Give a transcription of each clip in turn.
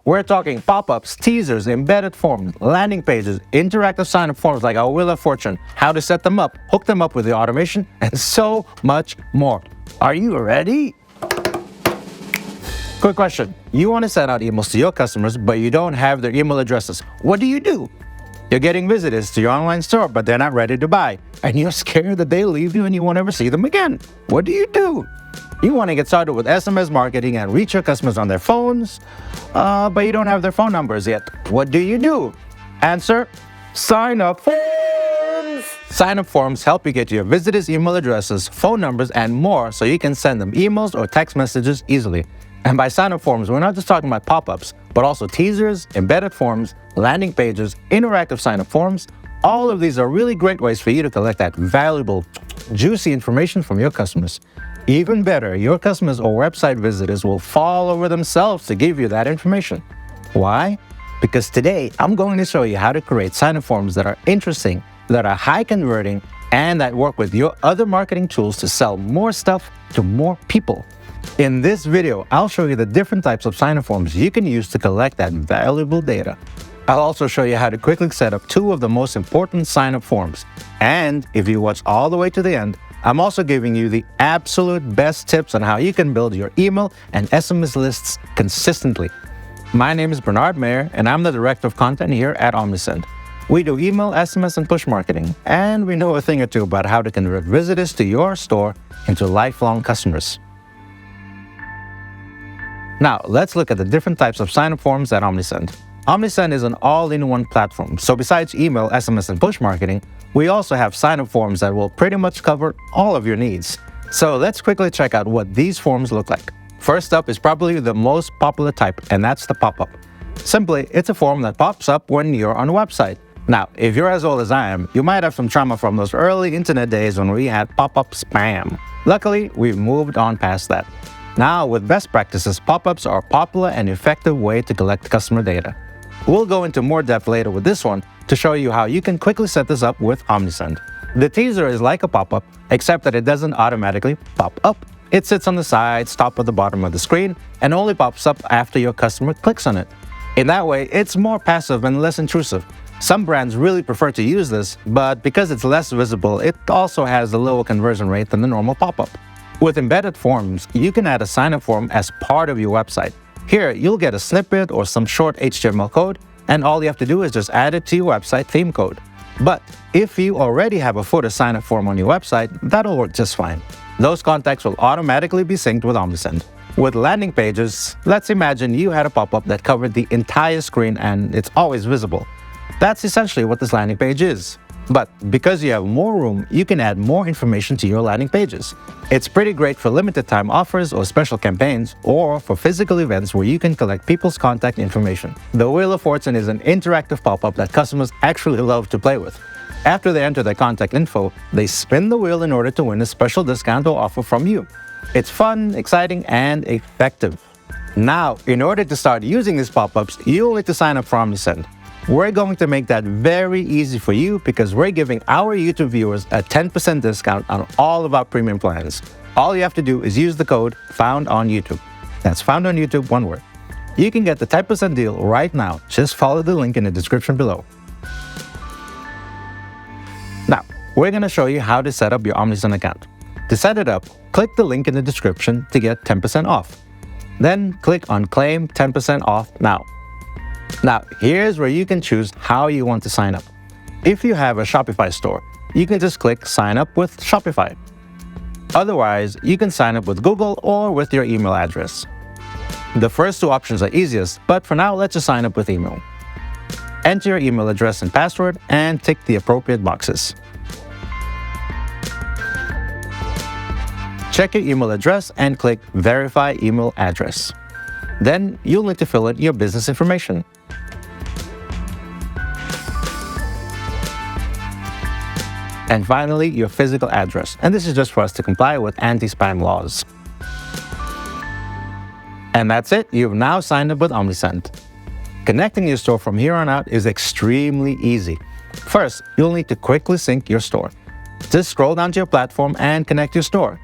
We're talking pop-ups, teasers, embedded forms, landing pages, interactive sign-up forms like our Wheel of Fortune, how to set them up, hook them up with the automation, and so much more. Are you ready? Quick question. You want to send out emails to your customers, but you don't have their email addresses. What do? You're getting visitors to your online store, but they're not ready to buy. And you're scared that they leave you and you won't ever see them again. What do? You want to get started with SMS marketing and reach your customers on their phones, but you don't have their phone numbers yet. What do? Answer: sign up forms. Sign up forms help you get your visitors' email addresses, phone numbers, and more so you can send them emails or text messages easily. And by sign up forms, we're not just talking about pop-ups, but also teasers, embedded forms, landing pages, interactive sign up forms. All of these are really great ways for you to collect that valuable, juicy information from your customers. Even better, your customers or website visitors will fall over themselves to give you that information. Why? Because today, I'm going to show you how to create sign-up forms that are interesting, that are high converting, and that work with your other marketing tools to sell more stuff to more people. In this video, I'll show you the different types of sign-up forms you can use to collect that valuable data. I'll also show you how to quickly set up 2 of the most important sign-up forms. And if you watch all the way to the end, I'm also giving you the absolute best tips on how you can build your email and SMS lists consistently. My name is Bernard Mayer, and I'm the Director of Content here at Omnisend. We do email, SMS, and push marketing, and we know a thing or two about how to convert visitors to your store into lifelong customers. Now, let's look at the different types of sign-up forms at Omnisend. Omnisend is an all-in-one platform, so besides email, SMS, and push marketing, we also have sign-up forms that will pretty much cover all of your needs. So let's quickly check out what these forms look like. First up is probably the most popular type, and that's the pop-up. Simply, it's a form that pops up when you're on a website. Now, if you're as old as I am, you might have some trauma from those early internet days when we had pop-up spam. Luckily, we've moved on past that. Now, with best practices, pop-ups are a popular and effective way to collect customer data. We'll go into more depth later with this one to show you how you can quickly set this up with Omnisend. The teaser is like a pop-up, except that it doesn't automatically pop up. It sits on the sides, top of the bottom of the screen, and only pops up after your customer clicks on it. In that way, it's more passive and less intrusive. Some brands really prefer to use this, but because it's less visible, it also has a lower conversion rate than the normal pop-up. With embedded forms, you can add a sign-up form as part of your website. Here, you'll get a snippet or some short HTML code, and all you have to do is just add it to your website theme code. But if you already have a footer sign-up form on your website, that'll work just fine. Those contacts will automatically be synced with Omnisend. With landing pages, let's imagine you had a pop-up that covered the entire screen and it's always visible. That's essentially what this landing page is. But because you have more room, you can add more information to your landing pages. It's pretty great for limited time offers or special campaigns, or for physical events where you can collect people's contact information. The Wheel of Fortune is an interactive pop-up that customers actually love to play with. After they enter their contact info, they spin the wheel in order to win a special discount or offer from you. It's fun, exciting, and effective. Now, in order to start using these pop-ups, you'll need to sign up for Omnisend. We're going to make that very easy for you because we're giving our YouTube viewers a 10% discount on all of our premium plans. All you have to do is use the code found on YouTube. That's found on YouTube, one word. You can get the 10% deal right now. Just follow the link in the description below. Now, we're going to show you how to set up your Omnisend account. To set it up, click the link in the description to get 10% off. Then click on Claim 10% off now. Now, here's where you can choose how you want to sign up. If you have a Shopify store, you can just click Sign Up with Shopify. Otherwise, you can sign up with Google or with your email address. The first 2 options are easiest, but for now, let's just sign up with email. Enter your email address and password and tick the appropriate boxes. Check your email address and click Verify Email Address. Then you'll need to fill in your business information. And finally, your physical address. And this is just for us to comply with anti-spam laws. And that's it. You've now signed up with Omnisend. Connecting your store from here on out is extremely easy. First, you'll need to quickly sync your store. Just scroll down to your platform and connect your store.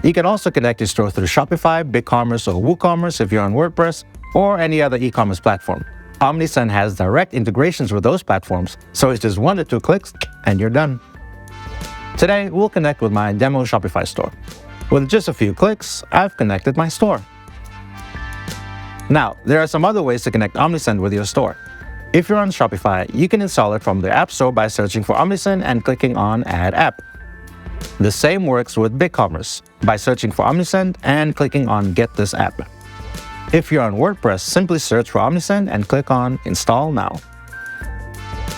You can also connect your store through Shopify, BigCommerce, or WooCommerce if you're on WordPress, or any other e-commerce platform. Omnisend has direct integrations with those platforms, so it's just 1 to 2 clicks and you're done. Today, we'll connect with my demo Shopify store. With just a few clicks, I've connected my store. Now, there are some other ways to connect Omnisend with your store. If you're on Shopify, you can install it from the App Store by searching for Omnisend and clicking on Add App. The same works with BigCommerce by searching for Omnisend and clicking on Get This App. If you're on WordPress, simply search for Omnisend and click on Install Now.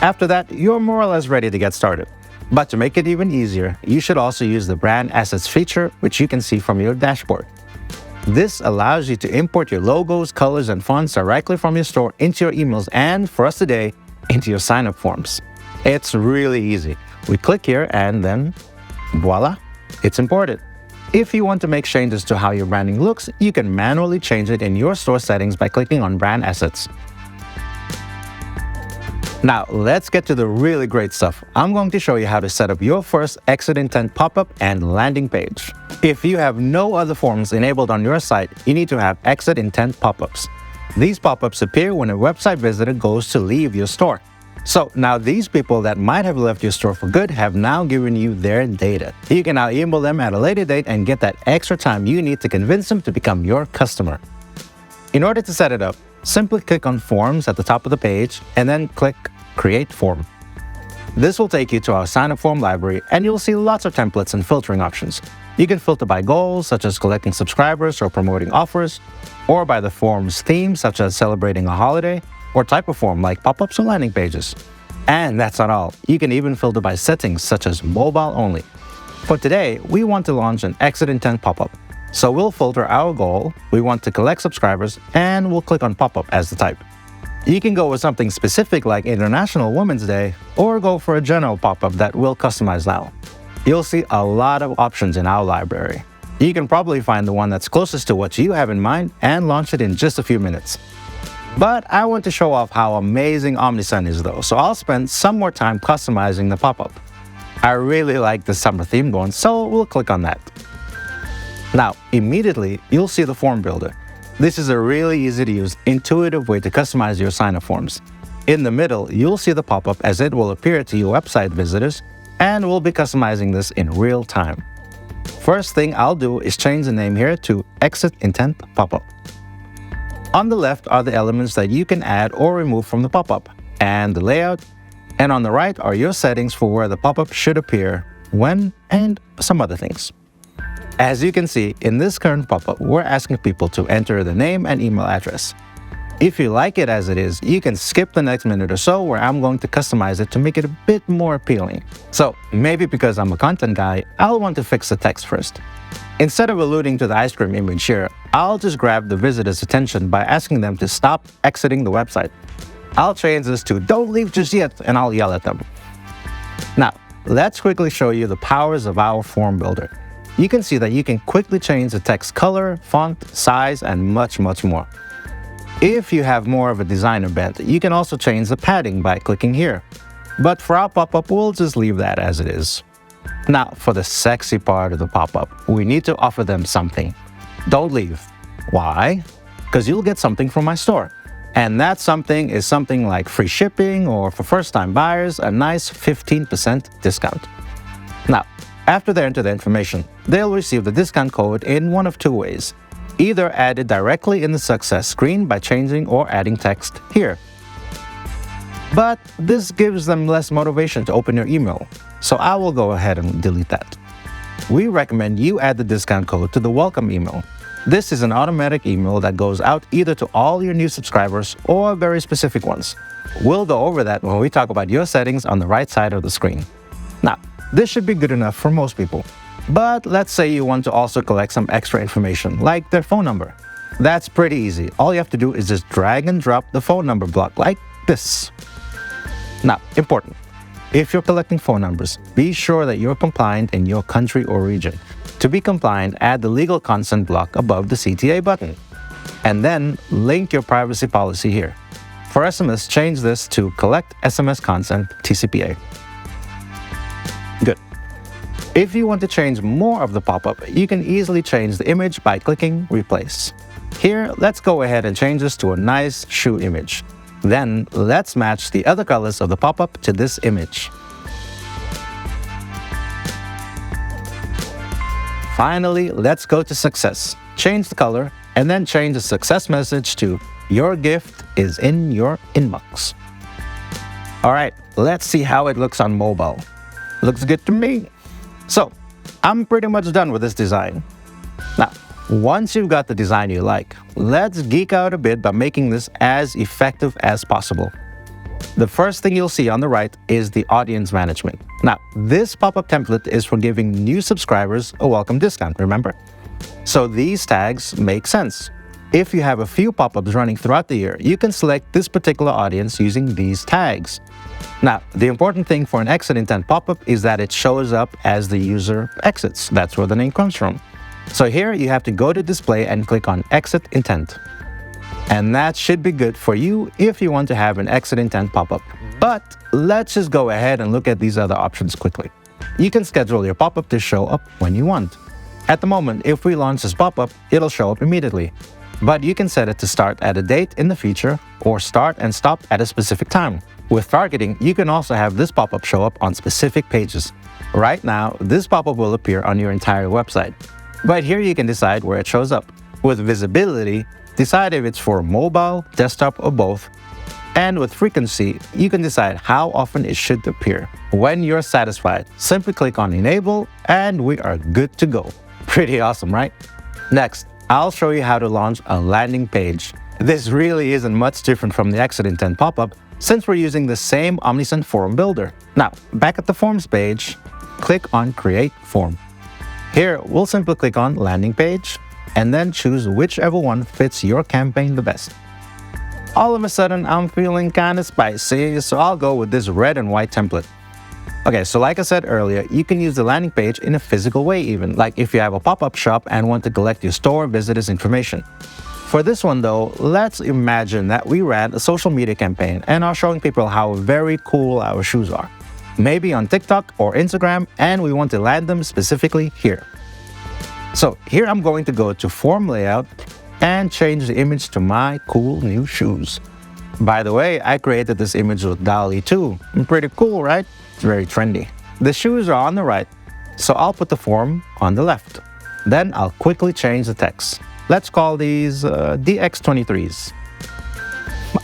After that, you're more or less ready to get started. But to make it even easier, you should also use the Brand Assets feature, which you can see from your dashboard. This allows you to import your logos, colors, and fonts directly from your store into your emails and, for us today, into your sign-up forms. It's really easy. We click here and then, voila, it's imported. If you want to make changes to how your branding looks, you can manually change it in your store settings by clicking on Brand Assets. Now, let's get to the really great stuff. I'm going to show you how to set up your first exit intent pop-up and landing page. If you have no other forms enabled on your site, you need to have exit intent pop-ups. These pop-ups appear when a website visitor goes to leave your store. So now these people that might have left your store for good have now given you their data. You can now email them at a later date and get that extra time you need to convince them to become your customer. In order to set it up, simply click on Forms at the top of the page and then click Create Form. This will take you to our sign-up form library and you'll see lots of templates and filtering options. You can filter by goals, such as collecting subscribers or promoting offers, or by the form's theme, such as celebrating a holiday, or type of form like pop-ups or landing pages. And that's not all. You can even filter by settings, such as mobile only. For today, we want to launch an exit intent pop-up. So we'll filter our goal, we want to collect subscribers, and we'll click on pop-up as the type. You can go with something specific like International Women's Day, or go for a general pop-up that we'll customize now. You'll see a lot of options in our library. You can probably find the one that's closest to what you have in mind and launch it in just a few minutes. But I want to show off how amazing Omnisend is though, so I'll spend some more time customizing the pop-up. I really like the summer theme going, so we'll click on that. Now, immediately, you'll see the form builder. This is a really easy to use, intuitive way to customize your sign-up forms. In the middle, you'll see the pop-up as it will appear to your website visitors, and we'll be customizing this in real time. First thing I'll do is change the name here to Exit Intent Pop-up. On the left are the elements that you can add or remove from the pop-up, and the layout, and on the right are your settings for where the pop-up should appear, when, and some other things. As you can see, in this current pop-up, we're asking people to enter the name and email address. If you like it as it is, you can skip the next minute or so where I'm going to customize it to make it a bit more appealing. So maybe because I'm a content guy, I'll want to fix the text first. Instead of alluding to the ice cream image here, I'll just grab the visitor's attention by asking them to stop exiting the website. I'll change this to "Don't leave just yet," and I'll yell at them. Now, let's quickly show you the powers of our form builder. You can see that you can quickly change the text color, font, size, and much more. If you have more of a designer bent, you can also change the padding by clicking here. But for our pop-up, we'll just leave that as it is. Now, for the sexy part of the pop-up, we need to offer them something. Don't leave. Why? Because you'll get something from my store. And that something is something like free shipping, or for first-time buyers, a nice 15% discount. Now, after they enter the information, they'll receive the discount code in one of two ways. Either added directly in the success screen by changing or adding text here. But this gives them less motivation to open your email, so I will go ahead and delete that. We recommend you add the discount code to the welcome email. This is an automatic email that goes out either to all your new subscribers or very specific ones. We'll go over that when we talk about your settings on the right side of the screen. Now, this should be good enough for most people. But let's say you want to also collect some extra information, like their phone number. That's pretty easy. All you have to do is just drag and drop the phone number block like this. Now, important. If you're collecting phone numbers, be sure that you're compliant in your country or region. To be compliant, add the legal consent block above the CTA button. And then link your privacy policy here. For SMS, change this to Collect SMS Consent TCPA. Good. If you want to change more of the pop-up, you can easily change the image by clicking Replace. Here, let's go ahead and change this to a nice shoe image. Then, let's match the other colors of the pop-up to this image. Finally, let's go to success. Change the color, and then change the success message to "Your gift is in your inbox." All right, let's see how it looks on mobile. Looks good to me. So, I'm pretty much done with this design. Now, once you've got the design you like, let's geek out a bit by making this as effective as possible. The first thing you'll see on the right is the audience management. Now, this pop-up template is for giving new subscribers a welcome discount, remember? So these tags make sense. If you have a few pop-ups running throughout the year, you can select this particular audience using these tags. Now, the important thing for an exit intent pop-up is that it shows up as the user exits. That's where the name comes from. So here you have to go to display and click on exit intent. And that should be good for you if you want to have an exit intent pop-up. But let's just go ahead and look at these other options quickly. You can schedule your pop-up to show up when you want. At the moment, if we launch this pop-up, it'll show up immediately. But you can set it to start at a date in the future or start and stop at a specific time. With targeting, you can also have this pop-up show up on specific pages. Right now, this pop-up will appear on your entire website. But here you can decide where it shows up. With visibility, decide if it's for mobile, desktop, or both. And with frequency, you can decide how often it should appear. When you're satisfied, simply click on Enable, and we are good to go. Pretty awesome, right? Next, I'll show you how to launch a landing page. This really isn't much different from the exit intent pop-up, since we're using the same Omnisend form builder. Now, back at the Forms page, click on Create Form. Here, we'll simply click on Landing Page, and then choose whichever one fits your campaign the best. All of a sudden, I'm feeling kinda spicy, so I'll go with this red and white template. Okay, so like I said earlier, you can use the landing page in a physical way even, like if you have a pop-up shop and want to collect your store visitors' information. For this one though, let's imagine that we ran a social media campaign and are showing people how very cool our shoes are. Maybe on TikTok or Instagram, and we want to land them specifically here. So here I'm going to go to Form Layout and change the image to my cool new shoes. By the way, I created this image with DALL-E 2. Pretty cool, right? It's very trendy. The shoes are on the right, so I'll put the form on the left. Then I'll quickly change the text. Let's call these DX23s.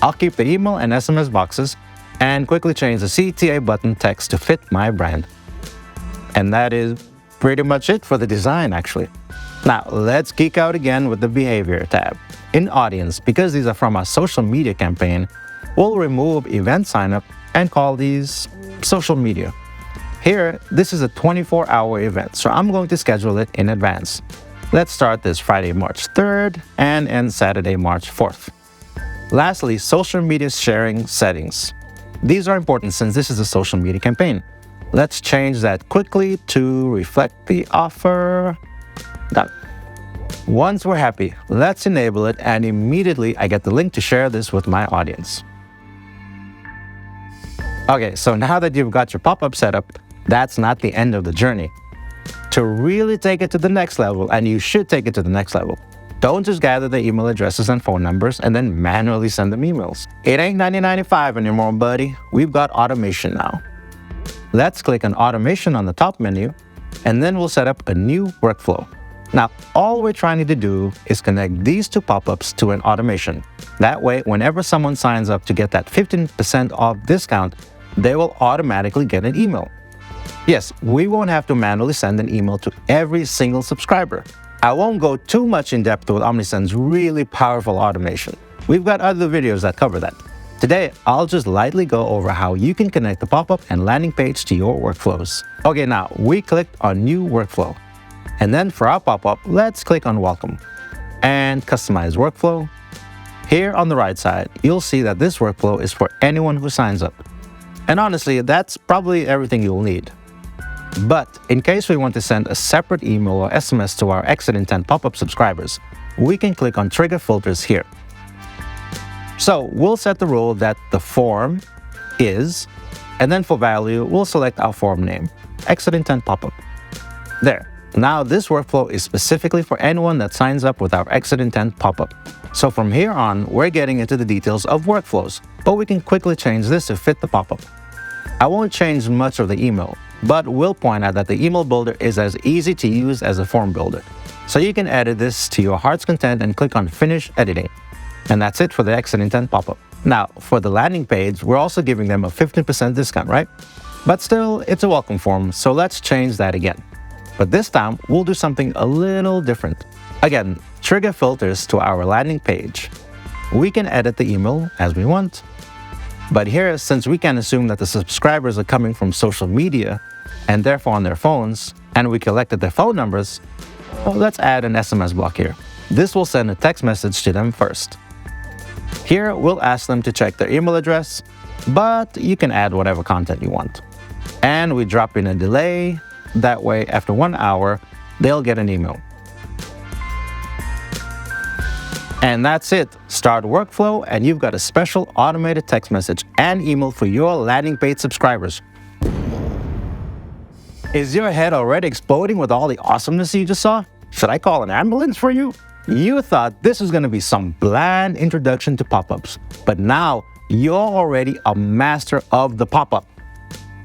I'll keep the email and SMS boxes and quickly change the CTA button text to fit my brand. And that is pretty much it for the design, actually. Now, let's geek out again with the Behavior tab. In Audience, because these are from our social media campaign, we'll remove Event Signup and call these Social Media. Here, this is a 24-hour event, so I'm going to schedule it in advance. Let's start this Friday, March 3rd and end Saturday, March 4th. Lastly, social media sharing settings. These are important since this is a social media campaign. Let's change that quickly to reflect the offer. Done. Once we're happy, let's enable it, and immediately I get the link to share this with my audience. Okay, so now that you've got your pop-up set up, that's not the end of the journey. To really take it to the next level, and you should take it to the next level, don't just gather the email addresses and phone numbers and then manually send them emails. It ain't 1995 anymore, buddy. We've got automation now. Let's click on Automation on the top menu, and then we'll set up a new workflow. Now, all we're trying to do is connect these two pop-ups to an automation. That way, whenever someone signs up to get that 15% off discount, they will automatically get an email. Yes, we won't have to manually send an email to every single subscriber. I won't go too much in depth with Omnisend's really powerful automation. We've got other videos that cover that. Today, I'll just lightly go over how you can connect the pop-up and landing page to your workflows. Okay, now we clicked on New Workflow. And then for our pop-up, let's click on Welcome and Customize Workflow. Here on the right side, you'll see that this workflow is for anyone who signs up. And honestly, that's probably everything you'll need. But in case we want to send a separate email or SMS to our exit intent pop-up subscribers, we can click on Trigger Filters here. So we'll set the rule that the form is, and then for value, we'll select our form name, exit intent pop-up. There, Now, this workflow is specifically for anyone that signs up with our exit intent pop-up. So from here on, we're getting into the details of workflows, but we can quickly change this to fit the pop-up. I won't change much of the email, but will point out that the email builder is as easy to use as a form builder. So you can edit this to your heart's content and click on Finish Editing. And that's it for the exit intent pop-up. Now, for the landing page, we're also giving them a 15% discount, right? But still, it's a welcome form, so let's change that again. But this time, we'll do something a little different. Again, trigger filters to our landing page. We can edit the email as we want. But here, since we can assume that the subscribers are coming from social media and therefore on their phones, and we collected their phone numbers, well, let's add an SMS block here. This will send a text message to them first. Here, we'll ask them to check their email address, but you can add whatever content you want. And we drop in a delay. That way, after 1 hour, they'll get an email. And that's it. Start workflow, and you've got a special automated text message and email for your landing page subscribers. Is your head already exploding with all the awesomeness you just saw? Should I call an ambulance for you? You thought this was going to be some bland introduction to pop-ups, but now you're already a master of the pop-up.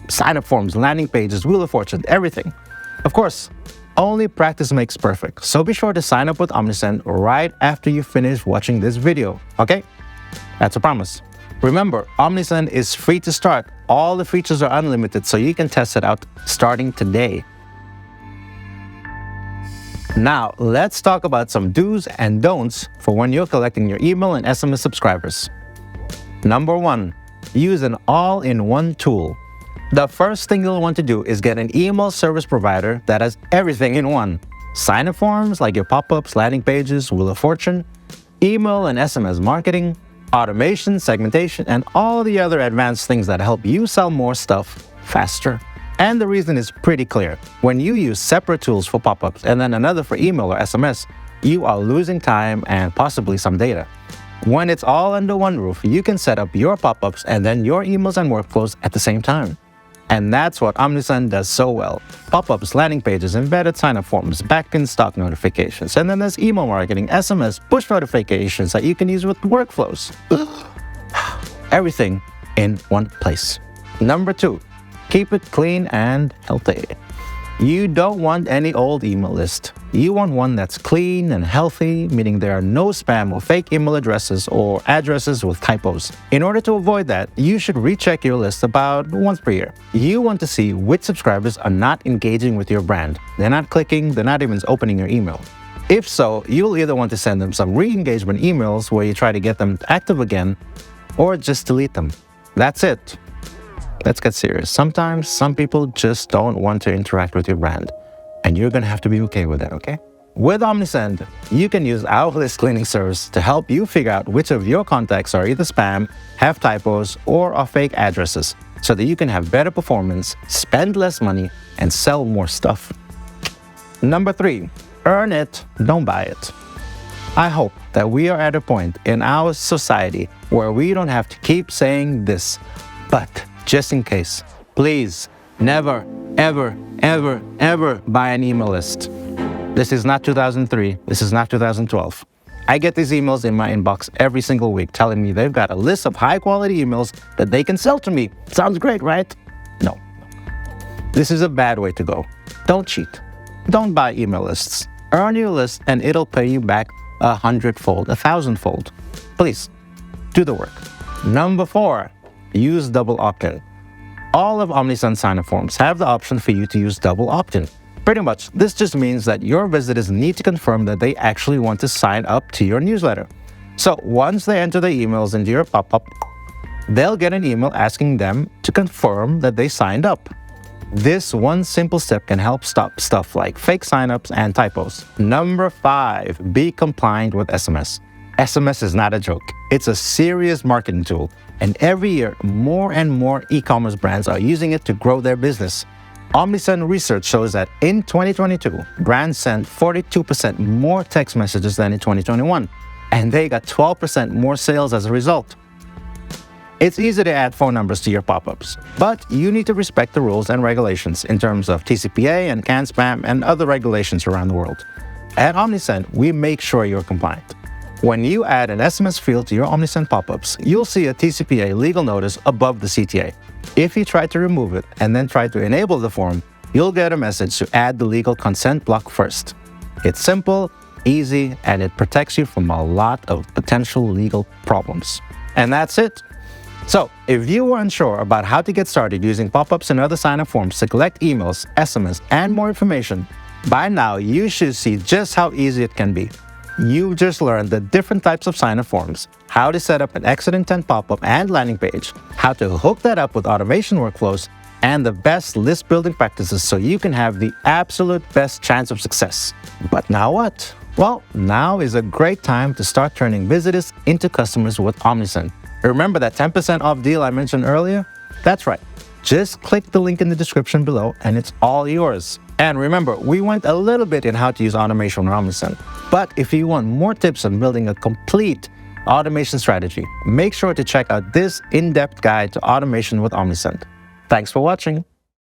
Sign-up forms, landing pages, Wheel of Fortune, everything. Of course, only practice makes perfect, so be sure to sign up with Omnisend right after you finish watching this video, okay? That's a promise. Remember, Omnisend is free to start. All the features are unlimited, so you can test it out starting today. Now, let's talk about some do's and don'ts for when you're collecting your email and SMS subscribers. Number 1, use an all-in-one tool. The first thing you'll want to do is get an email service provider that has everything in one. Sign-up forms like your pop-ups, landing pages, Wheel of Fortune, email and SMS marketing, automation, segmentation, and all the other advanced things that help you sell more stuff faster. And the reason is pretty clear. When you use separate tools for pop-ups and then another for email or SMS, you are losing time and possibly some data. When it's all under one roof, you can set up your pop-ups and then your emails and workflows at the same time. And that's what Omnisend does so well. Pop-ups, landing pages, embedded sign-up forms, back-in-stock notifications, and then there's email marketing, SMS, push notifications that you can use with workflows. Everything in one place. Number 2, keep it clean and healthy. You don't want any old email list. You want one that's clean and healthy, meaning there are no spam or fake email addresses or addresses with typos. In order to avoid that, you should recheck your list about once per year. You want to see which subscribers are not engaging with your brand. They're not clicking, they're not even opening your email. If so, you'll either want to send them some re-engagement emails where you try to get them active again, or just delete them. That's it. Let's get serious. Sometimes some people just don't want to interact with your brand, and you're going to have to be okay with that, okay? With Omnisend, you can use our list cleaning service to help you figure out which of your contacts are either spam, have typos, or are fake addresses, so that you can have better performance, spend less money, and sell more stuff. Number 3, earn it, don't buy it. I hope that we are at a point in our society where we don't have to keep saying this, but just in case, please never, ever, ever, ever buy an email list. This is not 2003. This is not 2012. I get these emails in my inbox every single week telling me they've got a list of high-quality emails that they can sell to me. Sounds great, right? No. This is a bad way to go. Don't cheat. Don't buy email lists. Earn your list and it'll pay you back 100-fold, 1,000-fold. Please, do the work. Number 4. Use double opt-in. All of Omnisend sign-up forms have the option for you to use double opt-in. Pretty much, this just means that your visitors need to confirm that they actually want to sign up to your newsletter. So once they enter their emails into your pop-up, they'll get an email asking them to confirm that they signed up. This one simple step can help stop stuff like fake signups and typos. Number 5, be compliant with SMS. SMS is not a joke. It's a serious marketing tool. And every year, more and more e-commerce brands are using it to grow their business. Omnisend research shows that in 2022, brands sent 42% more text messages than in 2021, and they got 12% more sales as a result. It's easy to add phone numbers to your pop-ups, but you need to respect the rules and regulations in terms of TCPA and CAN spam and other regulations around the world. At Omnisend, we make sure you're compliant. When you add an SMS field to your Omnisend pop-ups, you'll see a TCPA legal notice above the CTA. If you try to remove it and then try to enable the form, you'll get a message to add the legal consent block first. It's simple, easy, and it protects you from a lot of potential legal problems. And that's it. So, if you were unsure about how to get started using pop-ups and other sign-up forms to collect emails, SMS, and more information, by now you should see just how easy it can be. You've just learned the different types of sign-up forms, how to set up an exit intent pop-up and landing page, how to hook that up with automation workflows, and the best list building practices so you can have the absolute best chance of success. But now what? Well, now is a great time to start turning visitors into customers with Omnisend. Remember that 10% off deal I mentioned earlier? That's right. Just click the link in the description below and it's all yours. And remember, we went a little bit in how to use automation on Omnisend. But if you want more tips on building a complete automation strategy, make sure to check out this in-depth guide to automation with Omnisend. Thanks for watching.